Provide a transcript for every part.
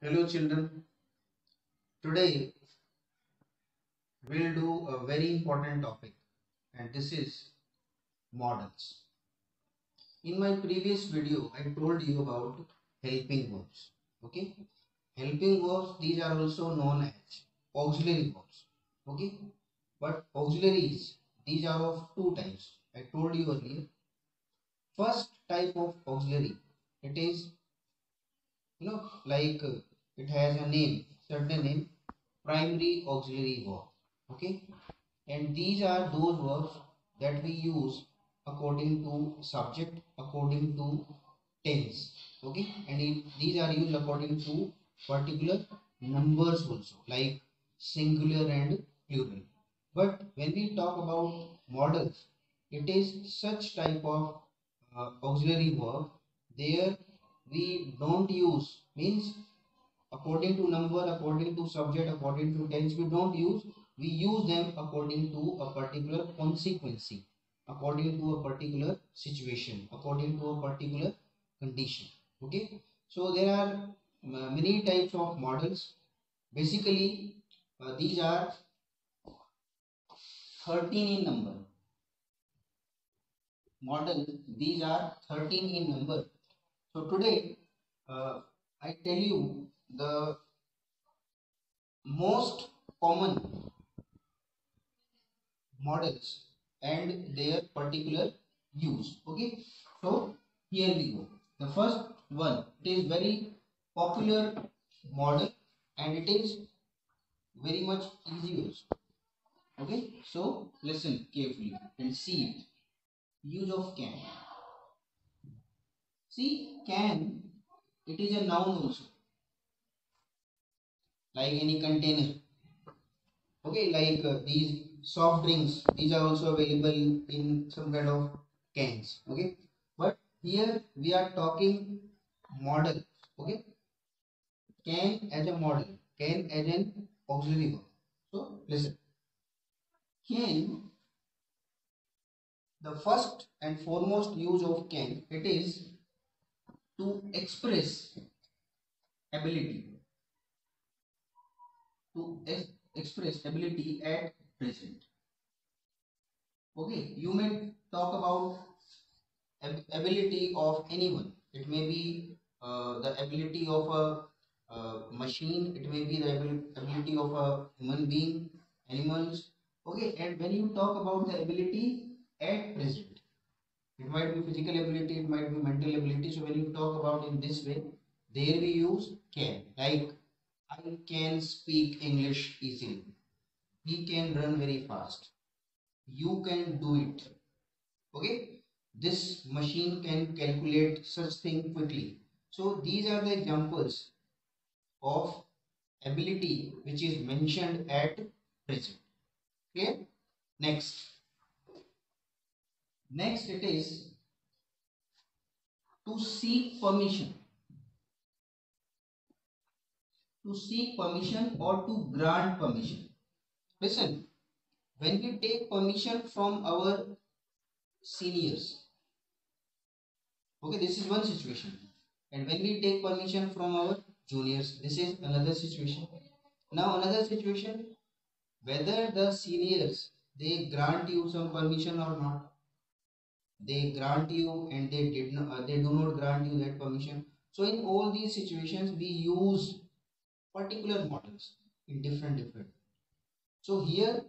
Hello children, today we'll do a very important topic and this is models. In my previous video I told you about helping verbs. Okay, helping verbs, these are also known as auxiliary verbs. Okay, but auxiliaries, these are of two types. I told you earlier. First type of auxiliary, it is like it has a name, certain name, primary auxiliary verb. Okay, and these are those verbs that we use according to subject, according to tense. Okay, and these are used according to particular numbers also, like singular and plural. But when we talk about models, it is such type of auxiliary verb. There we don't use, means according to number, according to subject, according to tense, we don't use, we use them according to a particular consequence, according to a particular situation, according to a particular condition. Okay, so there are many types of models. Basically these are 13 in number. Models, these are 13 in number. So today I tell you the most common models and their particular use. Okay, so here we go. The first one, it is very popular model and it is very much easy also. Okay, so listen carefully and see it. Use of can. See, can, it is a noun also, like any container. Okay, like these soft drinks, these are also available in some kind of cans. Okay, but here we are talking model. Okay, can as a model, can as an auxiliary verb. So listen, can, the first and foremost use of can, it is to express ability, to express ability at present. Okay, you may talk about ability of anyone. It may be the ability of a machine, it may be the ability of a human being, animals. Okay, and when you talk about the ability at present, it might be physical ability, it might be mental ability. So when you talk about in this way, there we use can. Like, I can speak English easily. He can run very fast. You can do it. Okay, this machine can calculate such thing quickly. So these are the examples of ability which is mentioned at present. Okay, next it is to seek permission, to seek permission or to grant permission. Listen, when we take permission from our seniors, okay, this is one situation, and when we take permission from our juniors, this is another situation. Now another situation, whether the seniors, they grant you some permission or not, they grant you and they did not, they do not grant you that permission. So in all these situations we use particular models in different. So here,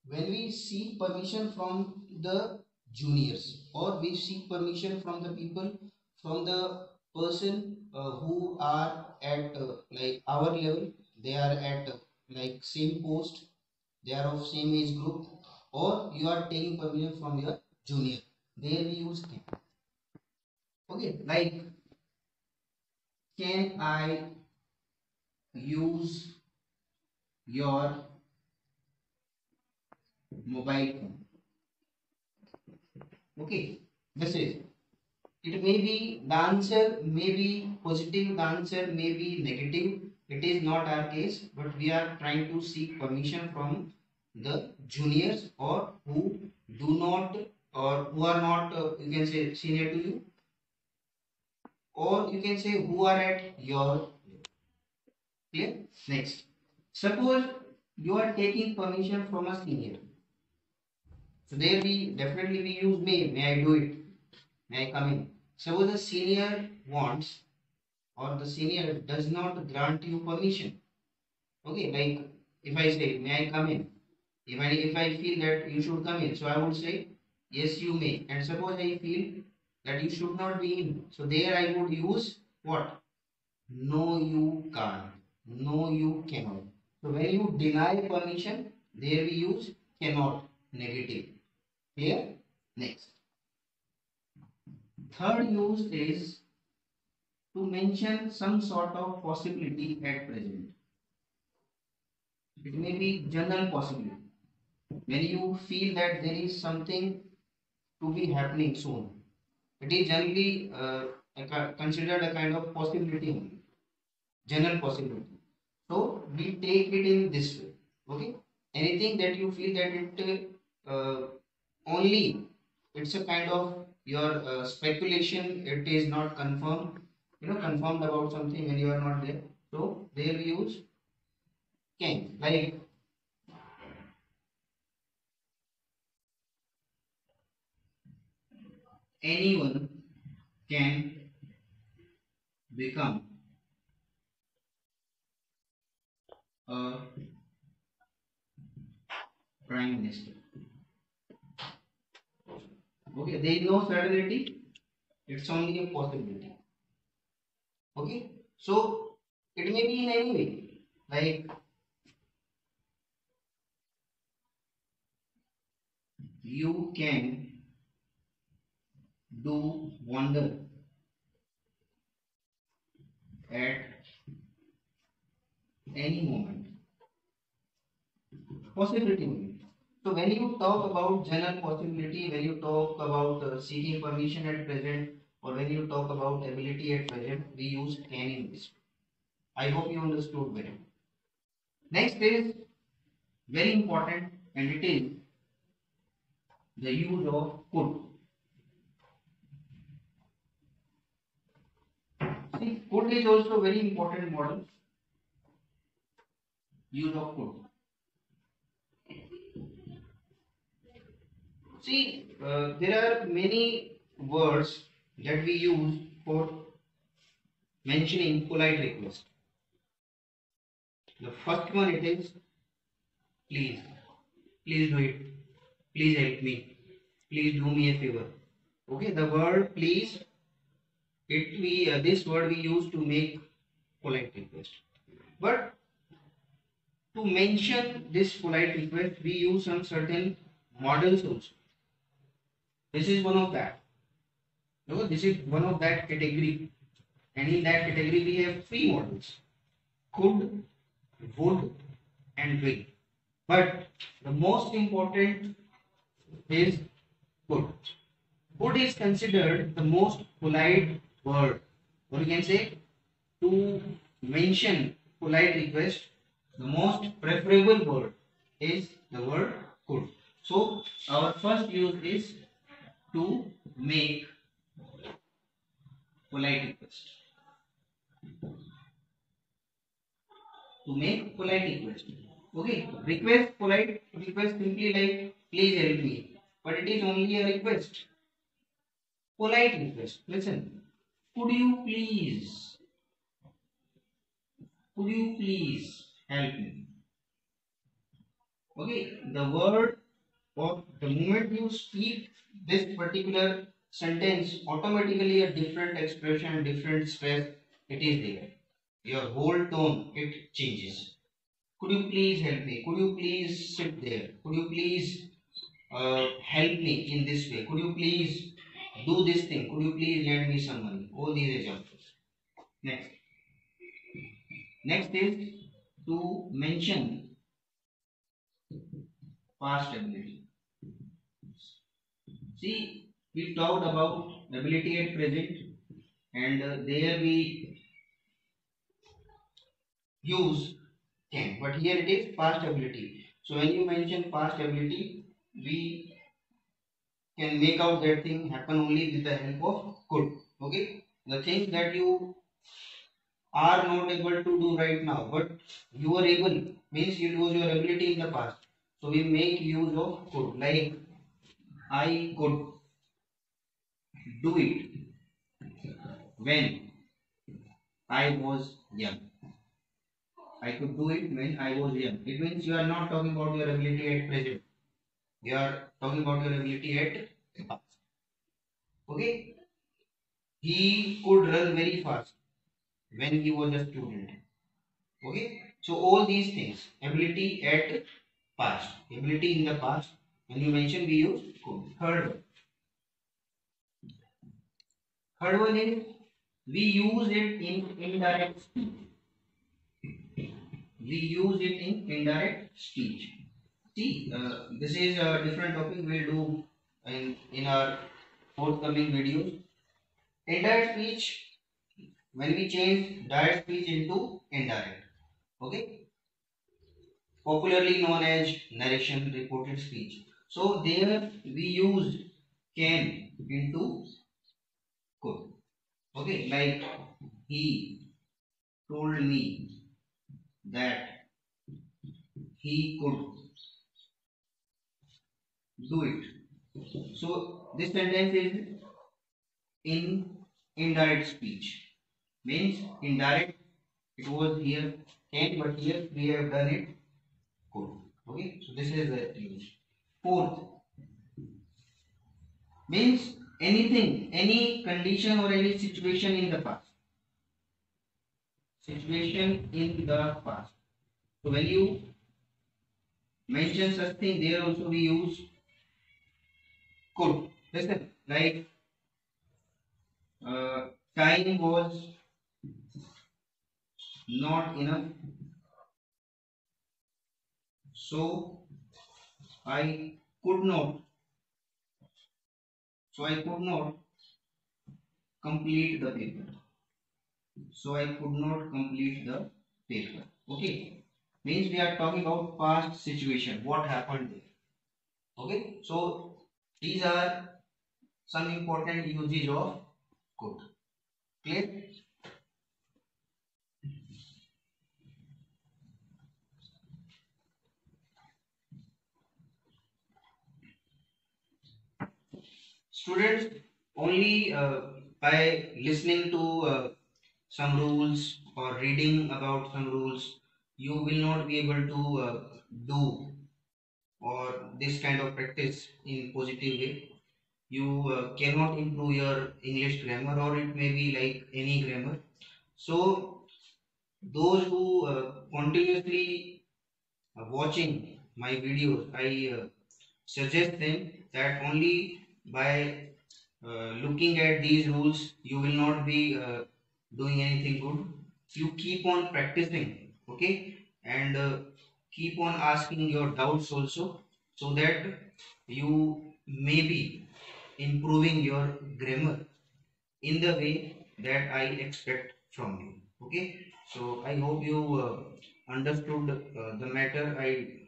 when we seek permission from the juniors or we seek permission from the people, from the person who are at like our level, they are at like same post, they are of same age group, or you are taking permission from your junior, there we use can. Okay, like, can I use your mobile phone? Okay, this is, it may be, the answer may be positive, the answer may be negative. It is not our case, but we are trying to seek permission from the juniors or who do not, or who are not, you can say senior to you, or you can say who are at your level. Clear? Next. Suppose you are taking permission from a senior. So there we definitely we use may. May I do it? May I come in? Suppose the senior wants or the senior does not grant you permission. Okay, like if I say, may I come in? If I feel that you should come in, so I would say, yes, you may. And suppose I feel that you should not be in, so there I would use what? No, you can't. No, you cannot. So when you deny permission, there we use cannot, negative. Clear? Next. Third use is to mention some sort of possibility at present. It may be general possibility. When you feel that there is something to be happening soon, it is generally considered a kind of possibility only, general possibility. So we take it in this way. Okay, anything that you feel that it only it's a kind of your speculation. It is not confirmed. Confirmed about something when you are not there. So there we use can. Like anyone can become a prime minister. Okay, there is no certainty. It's only a possibility. Okay, so it may be in any way. Like you can do wonder at any moment. Possibility only. So when you talk about general possibility, when you talk about seeking permission at present, or when you talk about ability at present, we use can in this. I hope you understood well. Next is very important, and it is the use of could. See, could is also very important model. Use of could. See, there are many words that we use for mentioning polite request. The first one it is please, please do it, please help me, please do me a favor. Okay, the word please, this word we use to make polite request. But to mention this polite request, we use some certain models also. This is one of that. No, this is one of that category, and in that category we have three models: could, would, and will. But the most important is could. Could is considered the most polite word, or you can say to mention polite request, the most preferable word is the word could. So our first use is to make polite request. To make polite request. Okay, request, polite request simply like please help me. But it is only a request. Polite request. Listen. Could you please help me? Okay, the word or the moment you speak this particular sentence, automatically a different expression, different stress, it is there. Your whole tone, it changes. Could you please help me? Could you please sit there? Could you please help me in this way? Could you please do this thing? Could you please lend me some money? All these examples. Next. Next is to mention past ability. See, we talked about ability at present, and there we use can, but here it is past ability. So when you mention past ability, we can make out that thing happen only with the help of could. Okay, the things that you are not able to do right now, but you are able, means you use your ability in the past. So we make use of could, like I could do it when I was young. I could do it when I was young. It means you are not talking about your ability at present. You are talking about your ability at past. Okay? He could run very fast when he was a student. Okay? So all these things, ability at past, ability in the past. When you mention, we use could. Third one is we use it in indirect speech. We use it in indirect speech. See, this is a different topic we'll do in our forthcoming videos. Indirect speech, when we change direct speech into indirect, okay, popularly known as narration reported speech. So there we use can into could. Okay, like he told me that he could do it. So this sentence is in indirect speech. Means indirect, it was here can, but here we have done it could. Okay, so this is the use. Fourth, means anything, any condition or any situation in the past. Situation in the past. So when you mention such thing, there also we use could. Listen, like time was not enough, so I could not. So I could not complete the paper. So I could not complete the paper. Okay, means we are talking about past situation. What happened there? Okay, so these are some important usage of could. Clear? Students, only by listening to some rules or reading about some rules, you will not be able to do or this kind of practice in positive way. You cannot improve your English grammar, or it may be like any grammar. So those who continuously watching my videos, I suggest them that only by looking at these rules you will not be doing anything good. You keep on practicing, okay, and keep on asking your doubts also, so that you may be improving your grammar in the way that I expect from you. Okay, so I hope you understood the matter I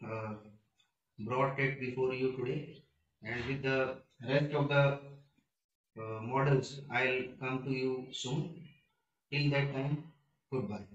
brought it before you today, and with the rest of the models, I'll come to you soon. Till that time, goodbye.